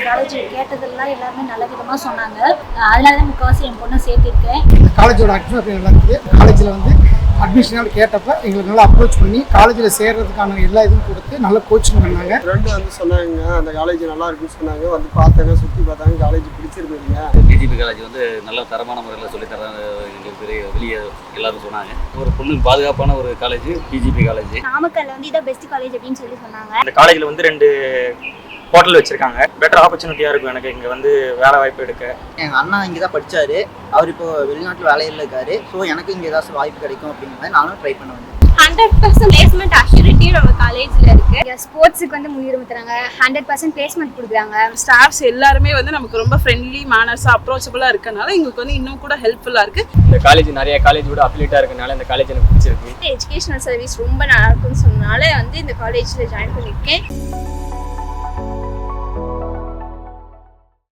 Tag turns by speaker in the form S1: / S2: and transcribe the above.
S1: College கேட்டதெல்லாம் எல்லாருமே நல்ல விதமாக சொன்னாங்க. அதனால தான் முக்கால்வாசி என் பொண்ணை சேர்த்திருக்கேன்.
S2: காலேஜோட அட்மிஷன் நல்லா இருக்குது. காலேஜில் வந்து அட்மிஷன் கேட்டப்ப எங்களுக்கு நல்லா அப்ரோச் பண்ணி காலேஜில் சேர்றதுக்கான எல்லா இதுவும் கொடுத்து நல்ல கோச்சிங் பண்ணாங்க.
S3: ஃப்ரெண்டு வந்து சொன்னாங்க அந்த காலேஜ் நல்லா இருக்குன்னு சொன்னாங்க. வந்து பார்த்தாங்க, சுற்றி பார்த்தாங்க, காலேஜ் பிடிச்சிருந்ததுங்க.
S4: பிஜிபி காலேஜ் வந்து நல்ல தரமான முறையில் சொல்லித்தராங்க எங்களுக்கு வெளியே எல்லாரும் சொன்னாங்க. ஒரு பொண்ணு பாதுகாப்பான ஒரு காலேஜ் பிஜிபி காலேஜ்.
S5: நாமக்கல்ல வந்து இதான் பெஸ்ட் காலேஜ் அப்படின்னு சொல்லி சொன்னாங்க.
S6: இந்த காலேஜில் வந்து 2 ஹோட்டல் வச்சிருக்காங்க. பெட்டர் ஆப்பர்ச்சுனிட்டியாக இருக்கும் எனக்கு இங்கே வந்து வேலை வாய்ப்பு எடுக்க.
S7: எங்கள் அண்ணா இங்கே தான் படித்தார். அவர் இப்போ வெளிநாட்டில் வேலையில் இருக்காரு. ஸோ எனக்கு இங்கே ஏதாச்சும் வாய்ப்பு கிடைக்கும் அப்படிங்கிறத நானும் ட்ரை பண்ண வந்தேன்.
S5: 100% பிளேஸ்மெண்ட் அஷ்யூரிட்டி நம்ம காலேஜில் இருக்குது. ஸ்போர்ட்ஸுக்கு வந்து முன்னுரிமை தராங்க. 100% பிளேஸ்மெண்ட் கொடுக்குறாங்க.
S8: ஸ்டாஃப்ஸ் எல்லாருமே வந்து நமக்கு ரொம்ப ஃப்ரெண்ட்லி மேனர்ஸாக அப்ரோச்சபிளாக இருக்கனால எங்களுக்கு வந்து இன்னும் கூட ஹெல்ப்ஃபுல்லாக இருக்குது.
S9: இந்த காலேஜ் நிறைய காலேஜோட அஃபிலியேட்டாக இருக்கனால இந்த காலேஜ் எனக்கு பிடிச்சிருக்கு.
S5: எஜுகேஷனல் சர்வீஸ் ரொம்ப நல்லா இருக்குன்னு சொன்னனால வந்து இந்த காலேஜில் ஜாயின் பண்ணியிருக்கேன்.